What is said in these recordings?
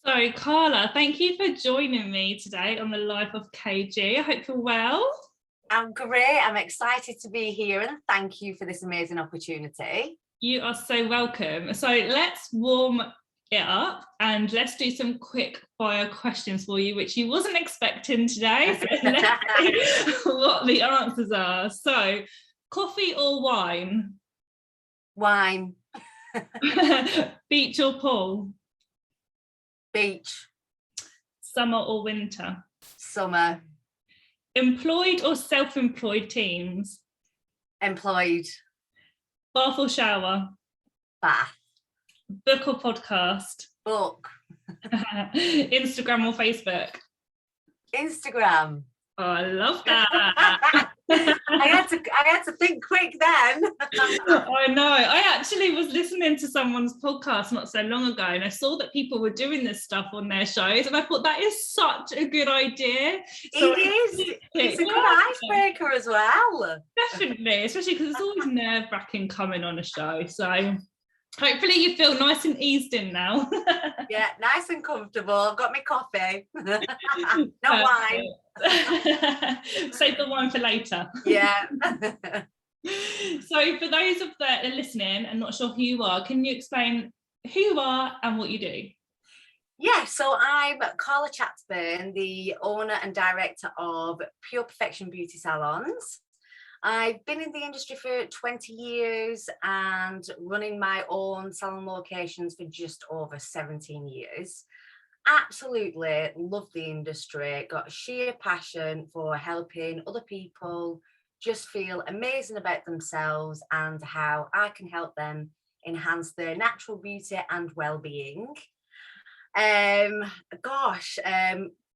So, Carla, thank you for joining me today on the Life of KG. I hope you're well. I'm great. I'm excited to be here and thank you for this amazing opportunity. You are so welcome. So let's warm it up and let's do some quick fire questions for you, which you wasn't expecting today. So let's see what the answers are. So, coffee or wine? Wine. Beach or pool? Beach. Summer or winter? Summer. Employed or self-employed teams? Employed. Bath or shower? Bath. Book or podcast? Book. Instagram or Facebook? Instagram. Oh, I love that. I had to think quick then. I know. I actually was listening to someone's podcast not so long ago, and I saw that people were doing this stuff on their shows, and I thought that is such a good idea. So It's a good icebreaker as well. Definitely, especially because it's always nerve-wracking coming on a show. So hopefully you feel nice and eased in now. Yeah, nice and comfortable. I've got my coffee. No wine. Save the wine for later. Yeah. So for those of that are listening and not sure who you are, can you explain who you are and what you do? Yeah, so I'm Carla Chatburn, the owner and director of Pure Perfection Beauty Salons. I've been in the industry for 20 years and running my own salon locations for just over 17 years. Absolutely love the industry, got a sheer passion for helping other people just feel amazing about themselves and how I can help them enhance their natural beauty and well-being.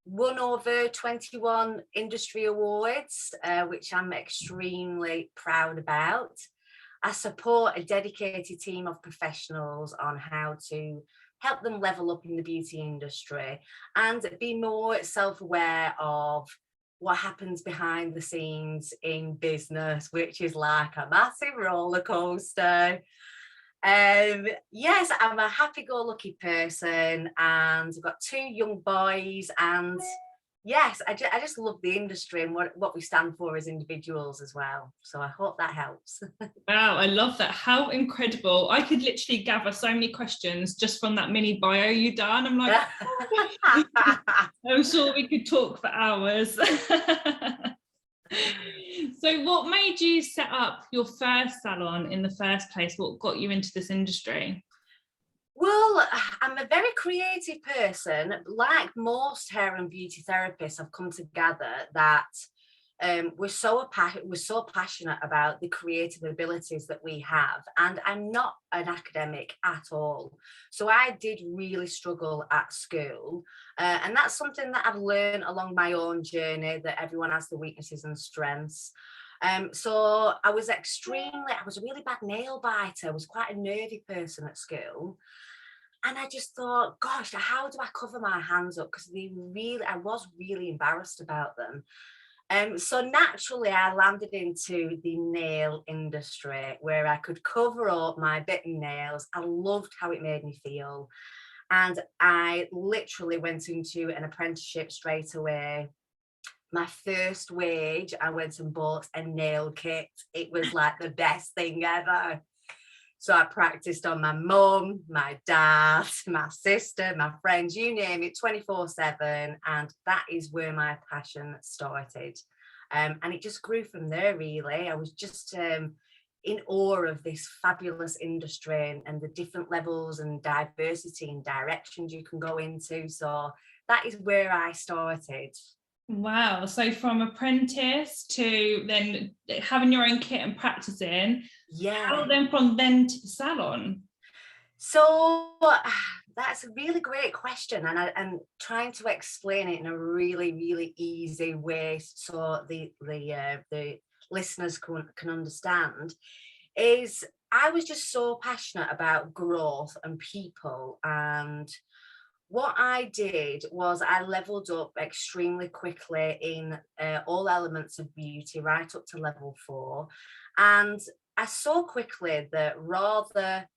Won over 21 industry awards, which I'm extremely proud about. I support a dedicated team of professionals on how to help them level up in the beauty industry and be more self-aware of what happens behind the scenes in business, which is like a massive roller coaster. Yes, I'm a happy-go-lucky person and I've got 2 young boys, and yes, I just love the industry and what we stand for as individuals as well. So I hope that helps. Wow, I love that. How incredible. I could literally gather so many questions just from that mini bio you done. I'm like, I'm sure we could talk for hours. So what made you set up your first salon in the first place? What got you into this industry? Well, I'm a very creative person. Like most hair and beauty therapists, I've come to gather that we're so passionate about the creative abilities that we have, and I'm not an academic at all, so I did really struggle at school, and that's something that I've learned along my own journey, that everyone has the weaknesses and strengths. So I was a really bad nail biter. I was quite a nervy person at school. And I just thought, gosh, how do I cover my hands up? Because I was really embarrassed about them. So naturally, I landed into the nail industry where I could cover up my bitten nails. I loved how it made me feel. And I literally went into an apprenticeship straight away. My first wage, I went and bought a nail kit. It was like the best thing ever. So I practiced on my mum, my dad, my sister, my friends, you name it, 24/7. And that is where my passion started. And it just grew from there, really. I was just in awe of this fabulous industry and the different levels and diversity and directions you can go into. So that is where I started. Wow. So from apprentice to then having your own kit and practicing. Yeah. How then from then to the salon? So that's a really great question, and I'm trying to explain it in a really, really easy way so the listeners can understand. Is I was just so passionate about growth and people, and what I did was I leveled up extremely quickly in all elements of beauty, right up to level 4. And I saw quickly that rather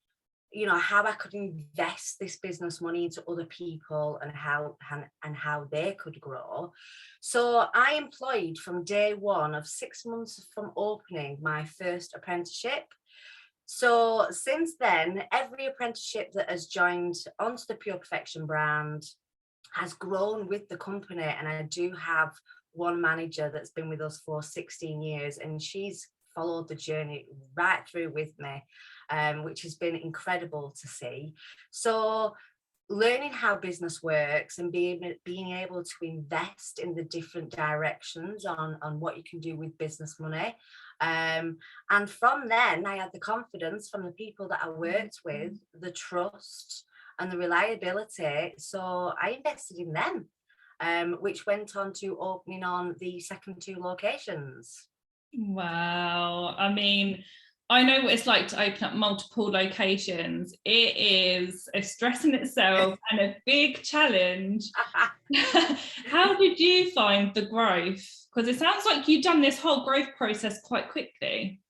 you know, how I could invest this business money into other people and how they could grow. So I employed from day one of 6 months from opening my first apprenticeship. So since then, every apprenticeship that has joined onto the Pure Perfection brand has grown with the company. And I do have one manager that's been with us for 16 years, and she's followed the journey right through with me, which has been incredible to see. So learning how business works and being able to invest in the different directions on what you can do with business money. And from then, I had the confidence from the people that I worked with, the trust and the reliability. So I invested in them, which went on to opening on the second 2 locations. Wow. I mean, I know what it's like to open up multiple locations. It is a stress in itself and a big challenge. How did you find the growth? Because it sounds like you've done this whole growth process quite quickly.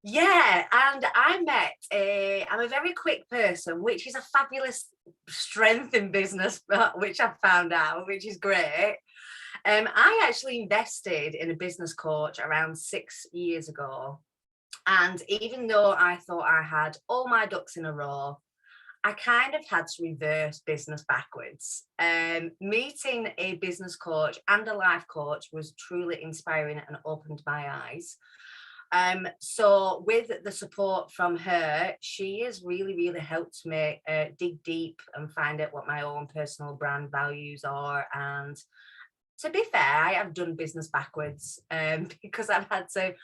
Yeah, and I'm a very quick person, which is a fabulous strength in business, which I've found out, which is great. I actually invested in a business coach around 6 years ago. And even though I thought I had all my ducks in a row, I kind of had to reverse business backwards. Meeting a business coach and a life coach was truly inspiring and opened my eyes. So with the support from her, she has really helped me dig deep and find out what my own personal brand values are. And to be fair, I have done business backwards because I've had to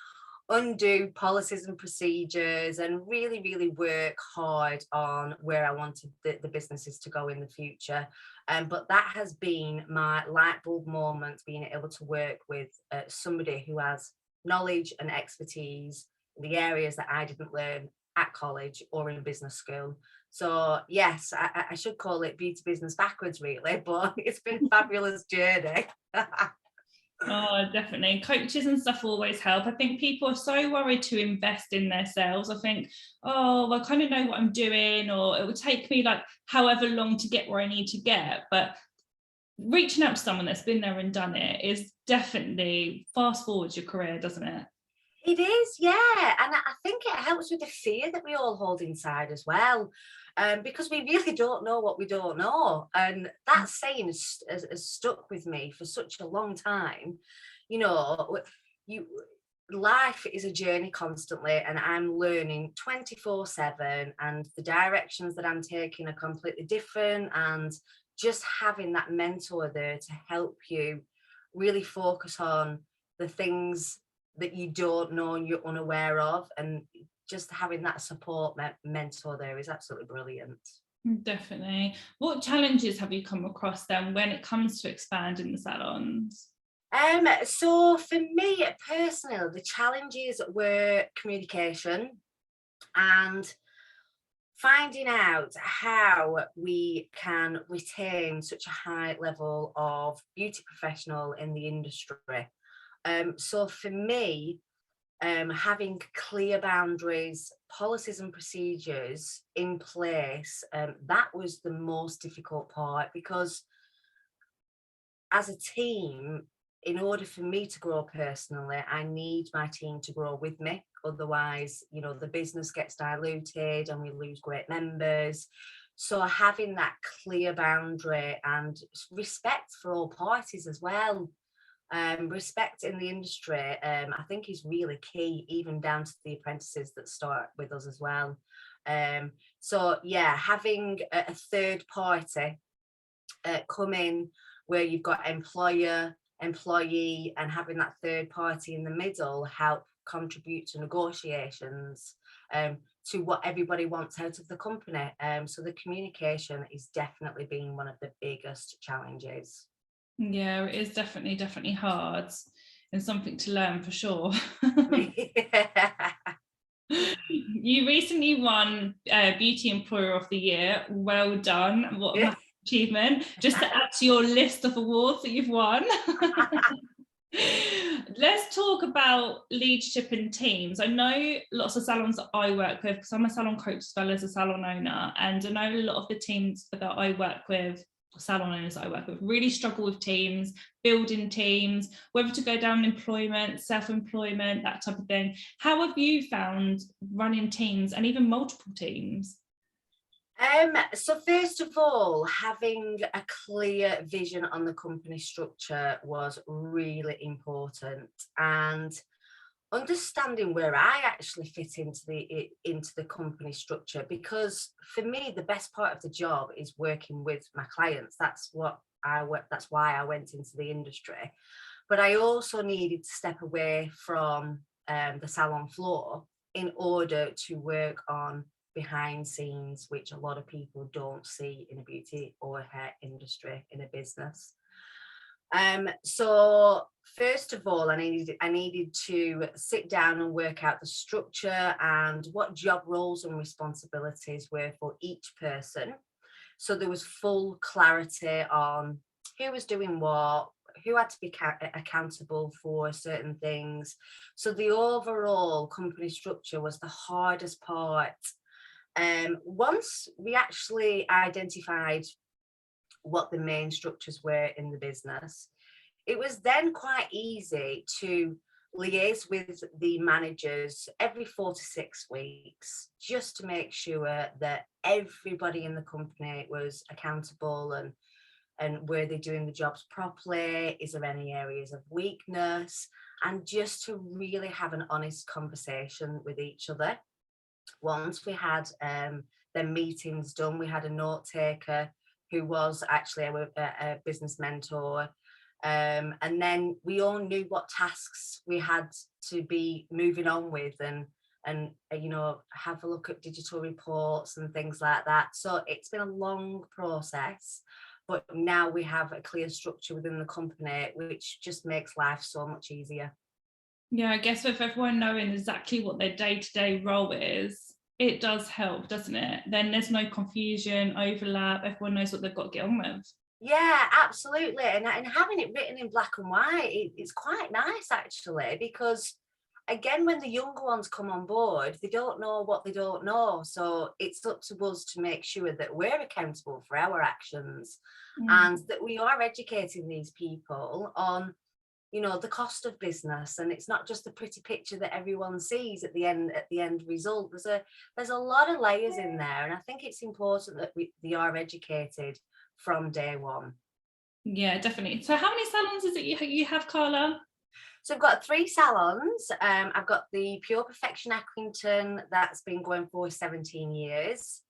undo policies and procedures and really work hard on where I wanted the businesses to go in the future. But that has been my light bulb moment, being able to work with somebody who has knowledge and expertise in the areas that I didn't learn at college or in business school. So yes, I should call it beauty business backwards really, but it's been a fabulous journey. Oh, definitely. Coaches and stuff always help. I think people are so worried to invest in themselves. I think, oh, well, I kind of know what I'm doing, or it will take me like however long to get where I need to get. But reaching out to someone that's been there and done it is definitely fast forwards your career, doesn't it? It is, yeah. And I think it helps with the fear that we all hold inside as well. Because we really don't know what we don't know. And that saying has stuck with me for such a long time. You know, life is a journey constantly, and I'm learning 24/7, and the directions that I'm taking are completely different. And just having that mentor there to help you really focus on the things that you don't know and you're unaware of, and just having that support mentor there is absolutely brilliant. Definitely. What challenges have you come across then when it comes to expanding the salons? So for me personally, the challenges were communication and finding out how we can retain such a high level of beauty professional in the industry. So for me, having clear boundaries, policies and procedures in place, that was the most difficult part, because as a team, in order for me to grow personally, I need my team to grow with me. Otherwise, you know, the business gets diluted and we lose great members. So having that clear boundary and respect for all parties as well. Respect in the industry, I think, is really key, even down to the apprentices that start with us as well. So yeah, having a third party come in where you've got employer, employee, and having that third party in the middle help contribute to negotiations, to what everybody wants out of the company. So the communication is definitely been one of the biggest challenges. Yeah, it is definitely hard and something to learn for sure. Yeah. You recently won Beauty Employer of the Year. Well done. What an achievement. Just to add to your list of awards that you've won. Let's talk about leadership in teams. I know lots of salons that I work with, because I'm a salon coach as well as a salon owner, and I know a lot of the teams that I work with, salon owners that I work with, really struggle with teams, building teams, whether to go down employment, self-employment, that type of thing. How have you found running teams and even multiple teams? So first of all, having a clear vision on the company structure was really important, and understanding where I actually fit into the company structure, because for me the best part of the job is working with my clients. That's why I went into the industry. But I also needed to step away from the salon floor in order to work on behind scenes, which a lot of people don't see in a beauty or hair industry in a business. So first of all, I needed to sit down and work out the structure and what job roles and responsibilities were for each person. So there was full clarity on who was doing what, who had to be accountable for certain things. So the overall company structure was the hardest part. Once we actually identified what the main structures were in the business, it was then quite easy to liaise with the managers every 4 to 6 weeks, just to make sure that everybody in the company was accountable, and were they doing the jobs properly? Is there any areas of weakness? And just to really have an honest conversation with each other. Once we had the meetings done, we had a note taker who was actually a business mentor. And then we all knew what tasks we had to be moving on with, and have a look at digital reports and things like that. So it's been a long process, but now we have a clear structure within the company, which just makes life so much easier. Yeah, I guess with everyone knowing exactly what their day-to-day role is, it does help, doesn't it? Then there's no confusion, overlap, everyone knows what they've got to get on with. Yeah, absolutely. And having it written in black and white, it's quite nice actually, because again, when the younger ones come on board, they don't know what they don't know. So it's up to us to make sure that we're accountable for our actions, and that we are educating these people on the cost of business. And it's not just the pretty picture that everyone sees at the end result. There's a lot of layers in there, and I think it's important that they are educated from day one. Yeah, definitely. So how many salons is it you have, Carla? So I've got 3 salons. I've got the Pure Perfection Accrington, that's been going for 17 years.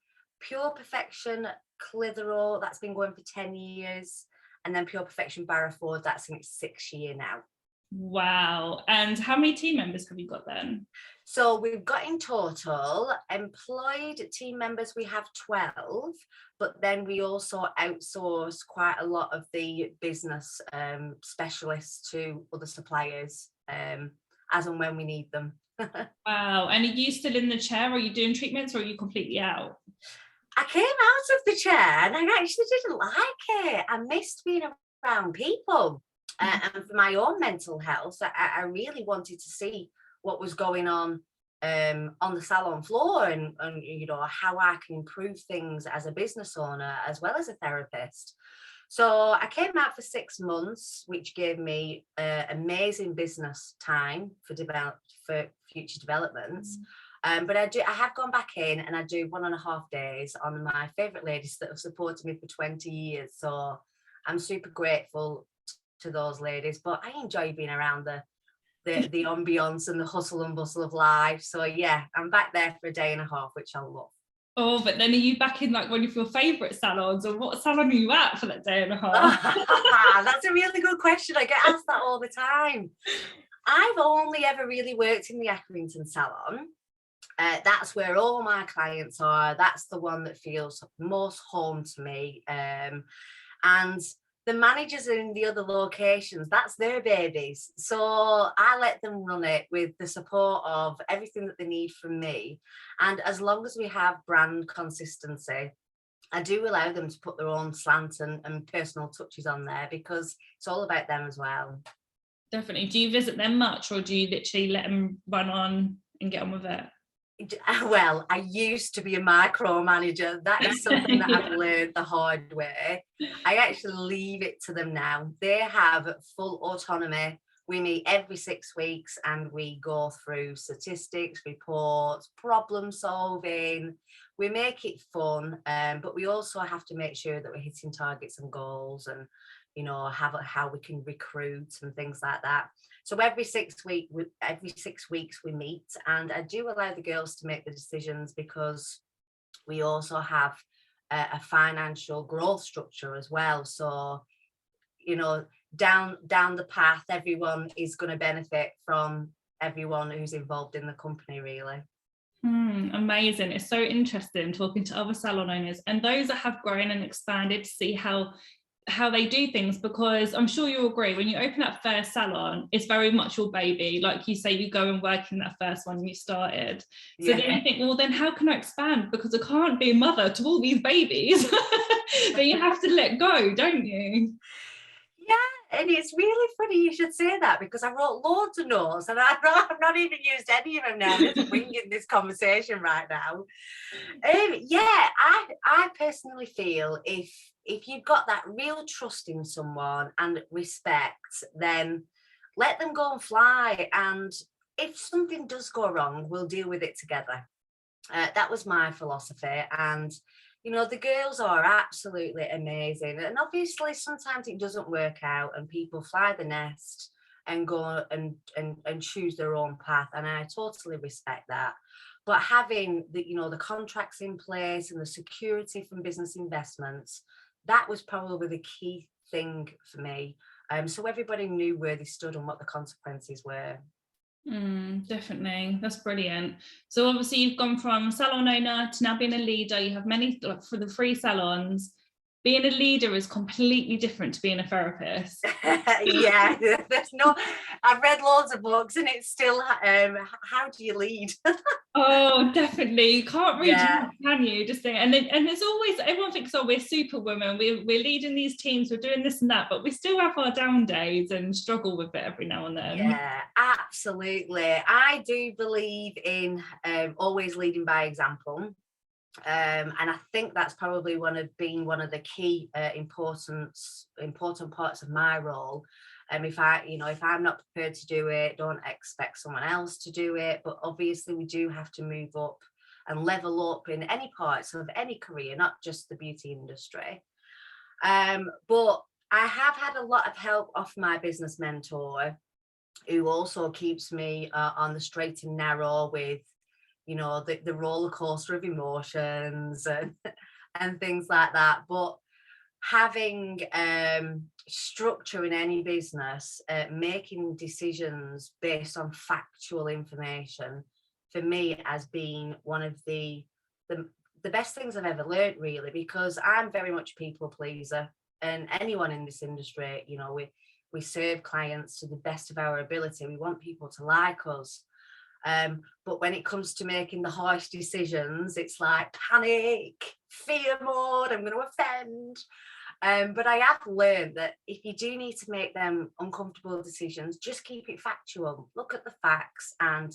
Pure Perfection Clitheroe, that's been going for 10 years. And then Pure Perfection Barrowford, that's in its 6th year now. Wow. And how many team members have you got then? So we've got in total employed team members, we have 12, but then we also outsource quite a lot of the business specialists to other suppliers as and when we need them. Wow. And are you still in the chair? Are you doing treatments, or are you completely out? I came out of the chair and I actually didn't like it. I missed being around people. And for my own mental health, I really wanted to see what was going on the salon floor, and how I can improve things as a business owner as well as a therapist. So I came out for 6 months, which gave me amazing business time for future developments. But I have gone back in, and I do 1.5 days on my favourite ladies that have supported me for 20 years. So I'm super grateful to those ladies, but I enjoy being around the ambience and the hustle and bustle of life. So yeah, I'm back there for 1.5 days, which I love. Oh, but then are you back in like one of your favourite salons, or what salon are you at for that 1.5 days? That's a really good question. I get asked that all the time. I've only ever really worked in the Accrington salon. That's where all my clients are. That's the one that feels most home to me. And the managers in the other locations, that's their babies. So I let them run it with the support of everything that they need from me. And as long as we have brand consistency, I do allow them to put their own slant and personal touches on there, because it's all about them as well. Definitely. Do you visit them much, or do you literally let them run on and get on with it? Well, I used to be a micromanager. That is something that I've learned the hard way. I actually leave it to them now. They have full autonomy. We meet every 6 weeks and we go through statistics, reports, problem solving. We make it fun, but we also have to make sure that we're hitting targets and goals, and how we can recruit and things like that. So every 6 weeks we meet, and I do allow the girls to make the decisions, because we also have a financial growth structure as well. So down the path, everyone is going to benefit from everyone who's involved in the company, really. Amazing. It's so interesting talking to other salon owners and those that have grown and expanded to see how they do things, because I'm sure you'll agree, when you open that first salon, it's very much your baby. Like you say, you go and work in that first one you started. So then you think, well, then how can I expand? Because I can't be a mother to all these babies. Then you have to let go, don't you? Yeah, and it's really funny you should say that, because I wrote loads of notes and I've not even used any of them now. I'm just winging this conversation right now. I personally feel if you've got that real trust in someone and respect, then let them go and fly. And if something does go wrong, we'll deal with it together. That was my philosophy. And the girls are absolutely amazing. And obviously sometimes it doesn't work out and people fly the nest and go and choose their own path. And I totally respect that. But having the contracts in place and the security from business investments, that was probably the key thing for me. So everybody knew where they stood and what the consequences were. Definitely, that's brilliant. So obviously you've gone from salon owner to now being a leader. You have many, like, for the 3 salons. Being a leader is completely different to being a therapist. Yeah, I've read loads of books and it's still how do you lead? Oh, definitely. You can't read, can you? Just think, and there's always, everyone thinks, oh, we're superwomen, we're leading these teams, we're doing this and that, but we still have our down days and struggle with it every now and then. Yeah, absolutely. I do believe in always leading by example. And I think that's probably one of the key important parts of my role. If I'm not prepared to do it, don't expect someone else to do it. But obviously we do have to move up and level up in any parts of any career, not just the beauty industry. But I have had a lot of help off my business mentor, who also keeps me on the straight and narrow with the roller coaster of emotions and things like that. But having structure in any business, making decisions based on factual information, for me has been one of the best things I've ever learned, really, because I'm very much a people pleaser, and anyone in this industry, we serve clients to the best of our ability. We want people to like us. But when it comes to making the harsh decisions, it's like panic, fear mode, I'm going to offend. But I have learned that if you do need to make them uncomfortable decisions, just keep it factual. Look at the facts, and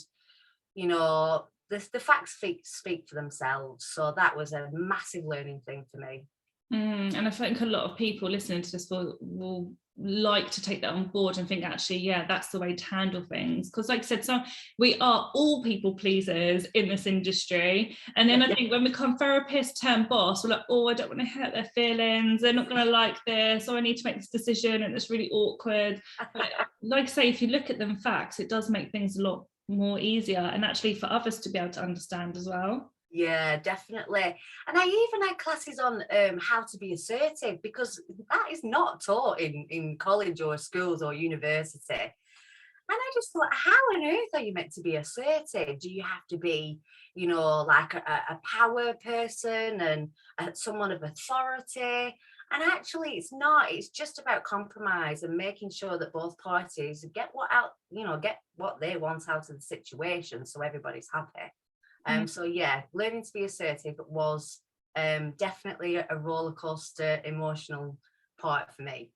the facts speak for themselves. So that was a massive learning thing for me. And I think a lot of people listening to this will like to take that on board and think, actually, yeah, that's the way to handle things. Because like I said, so we are all people pleasers in this industry. And then I think when we become therapists turn boss, we're like, oh, I don't want to hurt their feelings. They're not going to like this. Or I need to make this decision and it's really awkward. But like I say, if you look at them facts, it does make things a lot more easier, and actually for others to be able to understand as well. Yeah, definitely. And I even had classes on how to be assertive, because that is not taught in college or schools or university. And I just thought, how on earth are you meant to be assertive? Do you have to be, like a power person and someone of authority? And actually it's not. It's just about compromise and making sure that both parties get what they want out of the situation, so everybody's happy. So yeah, learning to be assertive was definitely a roller coaster emotional part for me.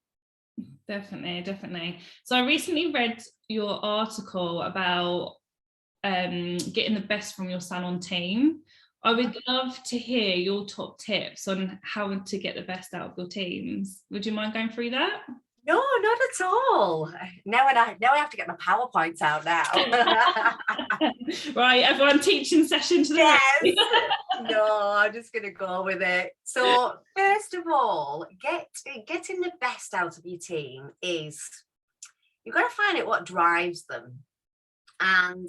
Definitely. So I recently read your article about getting the best from your salon team. I would love to hear your top tips on how to get the best out of your teams. Would you mind going through that? No, not at all. Now I have to get my PowerPoint out now. Right, everyone, teaching session to the Yes. No, I'm just going to go with it. So first of all, getting the best out of your team is you've got to find out what drives them. And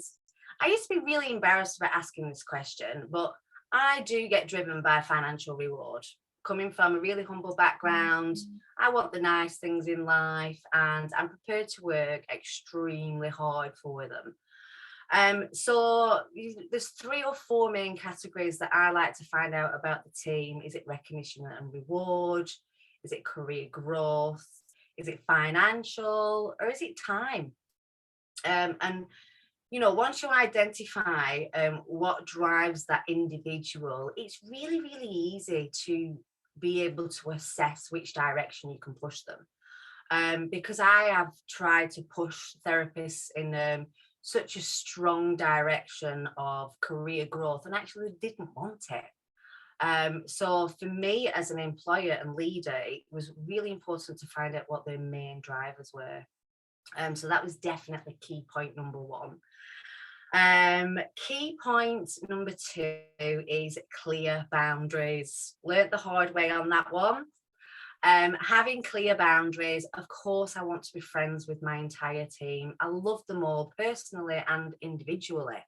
I used to be really embarrassed about asking this question, but I do get driven by financial reward. Coming from a really humble background, I want the nice things in life, and I'm prepared to work extremely hard for them. So there's 3 or 4 main categories that I like to find out about the team. Is it recognition and reward? Is it career growth? Is it financial? Or is it time? And once you identify what drives that individual, it's really, really easy to be able to assess which direction you can push them. Because I have tried to push therapists in such a strong direction of career growth and actually didn't want it. So for me as an employer and leader, it was really important to find out what their main drivers were. So that was definitely key point number 1. Key point number 2 is clear boundaries. Learned the hard way on that one. Having clear boundaries, of course, I want to be friends with my entire team. I love them all personally and individually,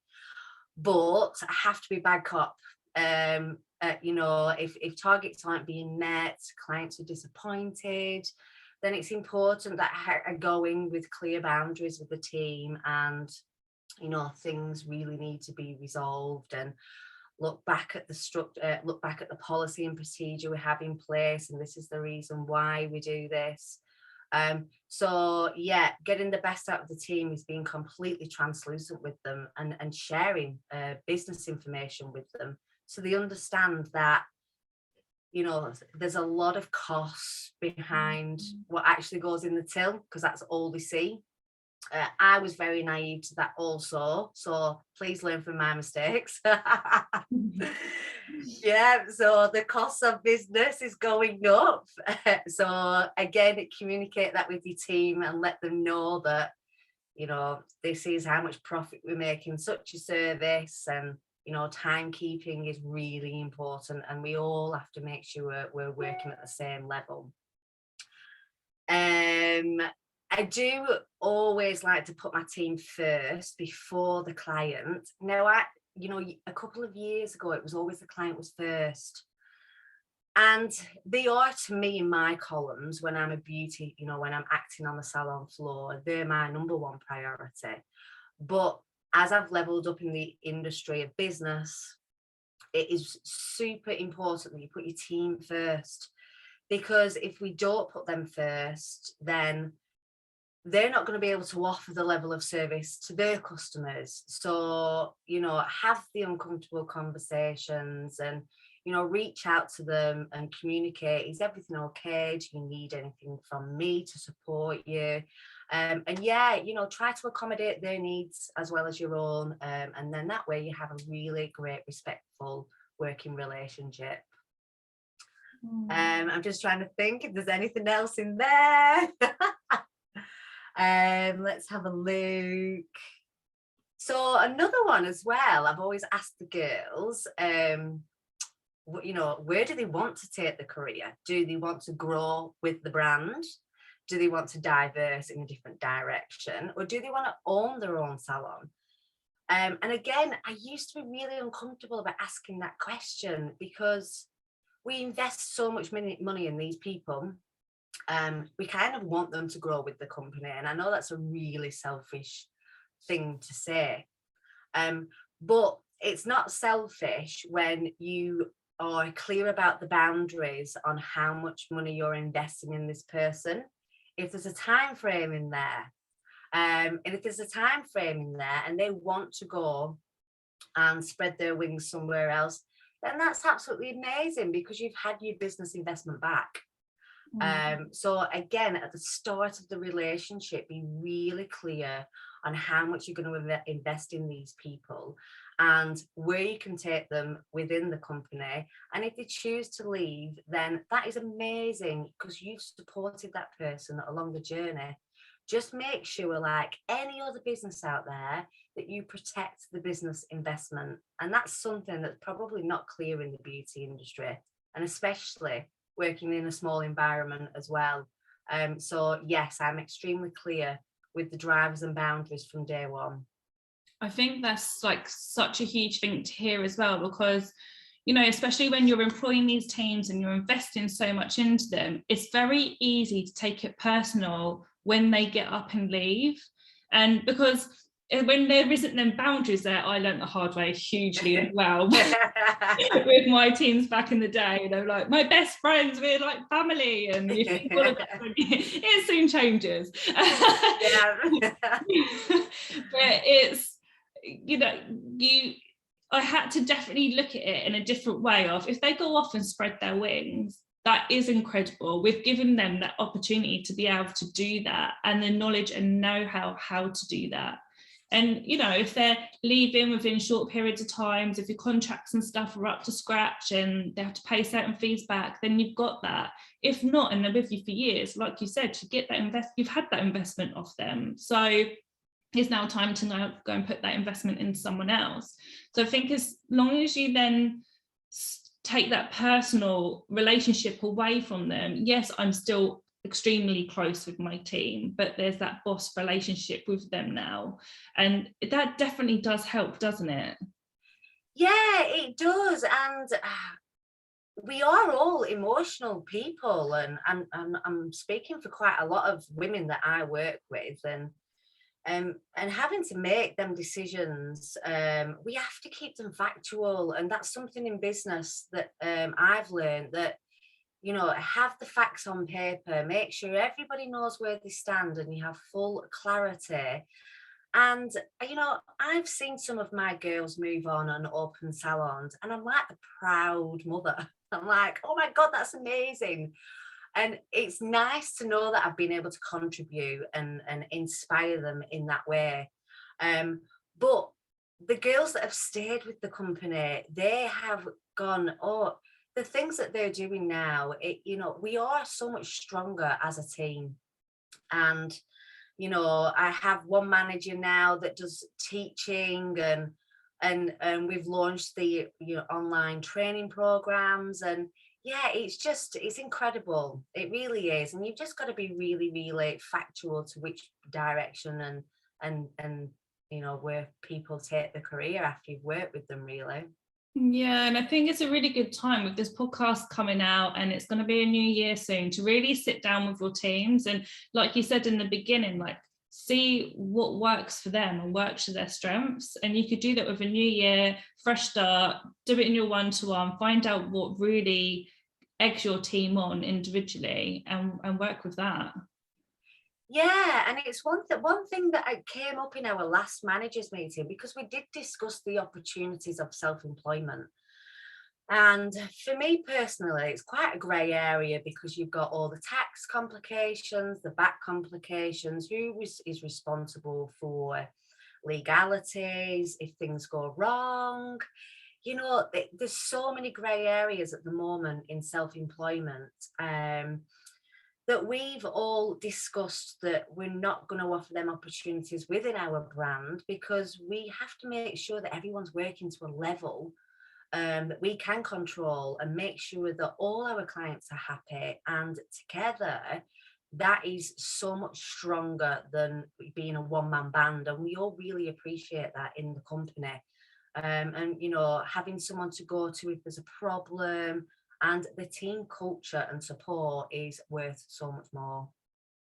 but I have to be bad cop. If targets aren't being met, clients are disappointed, then it's important that I go in with clear boundaries with the team, and things really need to be resolved, and look back at the policy and procedure we have in place, and this is the reason why we do this. So yeah, getting the best out of the team is being completely translucent with them, and sharing business information with them, so they understand that there's a lot of costs behind what actually goes in the till, because that's all they see. I was very naive to that also, so please learn from my mistakes. Yeah, so the cost of business is going up. So again, communicate that with your team and let them know that this is how much profit we make in such a service, and timekeeping is really important, and we all have to make sure we're working at the same level. I do always like to put my team first before the client. Now, a couple of years ago, it was always the client was first. And they are, to me, in my columns, when I'm a beauty, when I'm acting on the salon floor, they're my number 1 priority. But as I've leveled up in the industry of business, it is super important that you put your team first. Because if we don't put them first, then they're not going to be able to offer the level of service to their customers. So, have the uncomfortable conversations, and, reach out to them and communicate. Is everything okay? Do you need anything from me to support you? And yeah, try to accommodate their needs as well as your own. And then that way you have a really great, respectful working relationship. I'm just trying to think if there's anything else in there. Let's have a look. So another one as well, I've always asked the girls, where do they want to take the career? Do they want to grow with the brand? Do they want to diverse in a different direction? Or do they want to own their own salon? And again, I used to be really uncomfortable about asking that question, because we invest so much money in these people. We kind of want them to grow with the company. And I know that's a really selfish thing to say. But it's not selfish when you are clear about the boundaries on how much money you're investing in this person. If there's a time frame in there, and if there's a time frame in there and they want to go and spread their wings somewhere else, then that's absolutely amazing, because you've had your business investment back. So again, at the start of the relationship, be really clear on how much you're going to invest in these people and where you can take them within the company. And if they choose to leave, then that is amazing, because you've supported that person along the journey. Just make sure, like any other business out there, that you protect the business investment. And that's something that's probably not clear in the beauty industry, and especially working in a small environment as well. So yes, I'm extremely clear with the drivers and boundaries from day one. I think that's like such a huge thing to hear as well, because, you know, especially when you're employing these teams and you're investing so much into them, it's very easy to take it personal when they get up and leave. And because when there isn't them boundaries there, I learned the hard way hugely as well with my teams back in the day. They're like my best friends, we're like family, and you think all of that, it soon changes. But it's, you know, I had to definitely look at it in a different way of, if they go off and spread their wings, that is incredible. We've given them that opportunity to be able to do that, and the knowledge and know-how how to do that. And, you know, if they're leaving within short periods of times, if your contracts and stuff are up to scratch and they have to pay certain fees back, then you've got that. If not, and they're with you for years, like you said, you get that you've had that investment off them. So it's now time to now go and put that investment in someone else. So I think as long as you then take that personal relationship away from them, yes, I'm still extremely close with my team, but there's that boss relationship with them now, and that definitely does help, doesn't it? Yeah, it does. And we are all emotional people, and I'm speaking for quite a lot of women that I work with, and having to make them decisions, we have to keep them factual. And that's something in business that I've learned, that, you know, have the facts on paper, make sure everybody knows where they stand and you have full clarity. And, you know, I've seen some of my girls move on and open salons, and I'm like the proud mother. I'm like, oh my God, that's amazing. And it's nice to know that I've been able to contribute and inspire them in that way. But the girls that have stayed with the company, they have gone, oh, the things that they're doing now, you know, we are so much stronger as a team. And, you know, I have one manager now that does teaching, and we've launched the, you know, online training programs. And yeah, it's incredible. It really is. And you've just got to be really, really factual to which direction and you know, where people take the career after you've worked with them, really. Yeah, and I think it's a really good time with this podcast coming out, and it's going to be a new year soon, to really sit down with your teams and, like you said in the beginning, like see what works for them and works to their strengths. And you could do that with a new year, fresh start, do it in your one-to-one, find out what really eggs your team on individually, and work with that. Yeah, and it's one thing that came up in our last managers meeting, because we did discuss the opportunities of self-employment. And for me personally, it's quite a grey area, because you've got all the tax complications, the VAT complications, who is responsible for legalities if things go wrong. You know, there's so many grey areas at the moment in self-employment. That we've all discussed that we're not going to offer them opportunities within our brand, because we have to make sure that everyone's working to a level that we can control, and make sure that all our clients are happy. And together, that is so much stronger than being a one-man band. And we all really appreciate that in the company. And, you know, having someone to go to if there's a problem, and the team culture and support is worth so much more.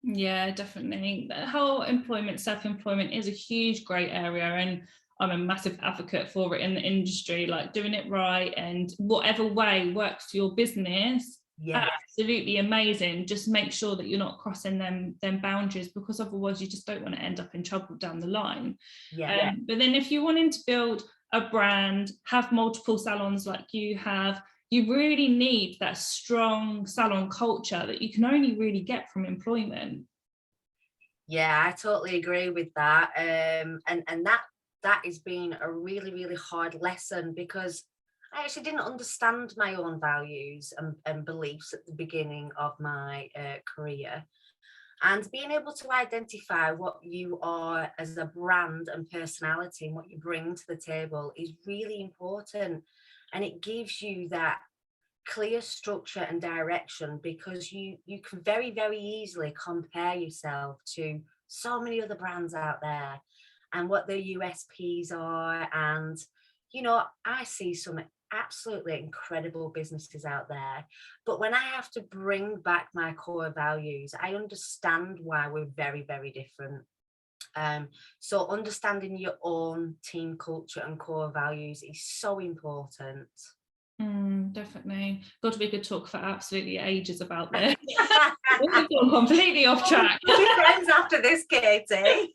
Yeah, definitely. The whole employment, self-employment is a huge great area, and I'm a massive advocate for it in the industry, like doing it right, and whatever way works for your business. Yeah, absolutely amazing. Just make sure that you're not crossing them boundaries, because otherwise you just don't want to end up in trouble down the line. But then if you're wanting to build a brand, have multiple salons like you have, you really need that strong salon culture that you can only really get from employment. Yeah, I totally agree with that. And that has been a really, really hard lesson, because I actually didn't understand my own values and beliefs at the beginning of my career. And being able to identify what you are as a brand and personality and what you bring to the table is really important. And it gives you that clear structure and direction, because you can very, very easily compare yourself to so many other brands out there and what their USPs are. And I see some absolutely incredible businesses out there, but when I have to bring back my core values, I understand why we're very, very different. So understanding your own team culture and core values is so important. Definitely. God, we could talk for absolutely ages about this. We've gone completely off track. We'll be friends after this, Katie.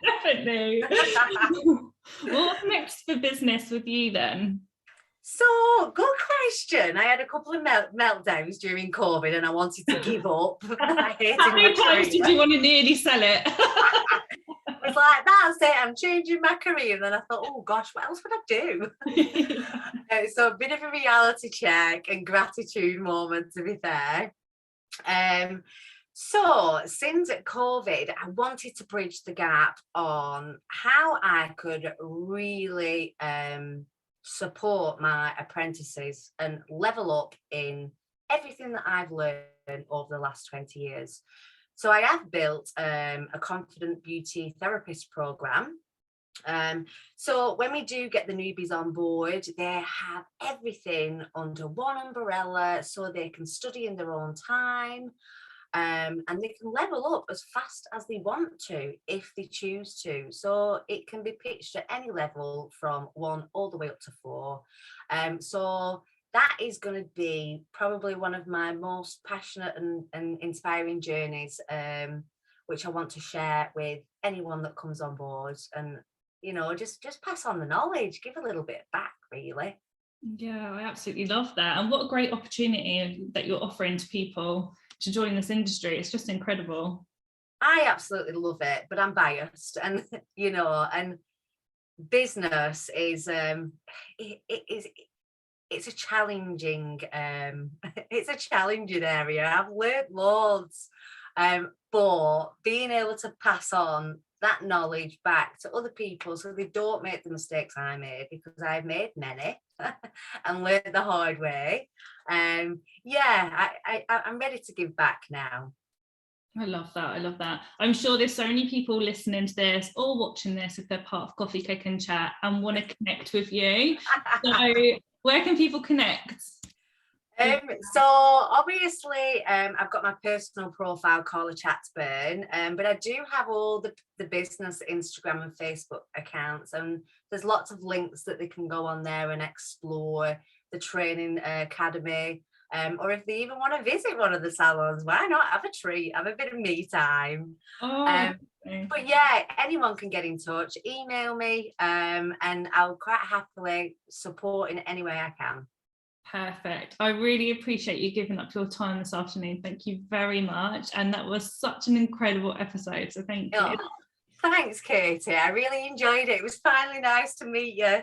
Definitely. What's next for business with you then? So, good question. I had a couple of meltdowns during COVID and I wanted to give up. How many times did you want to nearly sell it? I was like, that's it, I'm changing my career. And then I thought, oh gosh, what else would I do? So a bit of a reality check and gratitude moment, to be fair. So since COVID, I wanted to bridge the gap on how I could really support my apprentices and level up in everything that I've learned over the last 20 years. So I have built a confident beauty therapist program. So when we do get the newbies on board, they have everything under one umbrella, so they can study in their own time, and they can level up as fast as they want to if they choose to. So it can be pitched at any level from 1 all the way up to 4. So that is going to be probably one of my most passionate and inspiring journeys, which I want to share with anyone that comes on board. And just pass on the knowledge, give a little bit back, really. Yeah, I absolutely love that. And what a great opportunity that you're offering to people to join this industry. It's just incredible. I absolutely love it, but I'm biased, and and business is it's a challenging area. I've learned loads, but being able to pass on that knowledge back to other people so they don't make the mistakes I made, because I've made many and learned the hard way. I'm ready to give back now. I love that. I love that. I'm sure there's so many people listening to this or watching this if they're part of Coffee, Cake and Chat and want to connect with you. So where can people connect? So obviously I've got my personal profile, Carla Chatburn, but I do have all the business Instagram and Facebook accounts, and there's lots of links that they can go on there and explore the training academy, or if they even want to visit one of the salons, why not have a treat, have a bit of me time. But yeah, anyone can get in touch, email me, and I'll quite happily support in any way I can. Perfect. I really appreciate you giving up your time this afternoon. Thank you very much. And that was such an incredible episode. So thank you. Thanks, Katie. I really enjoyed it. It was finally nice to meet you.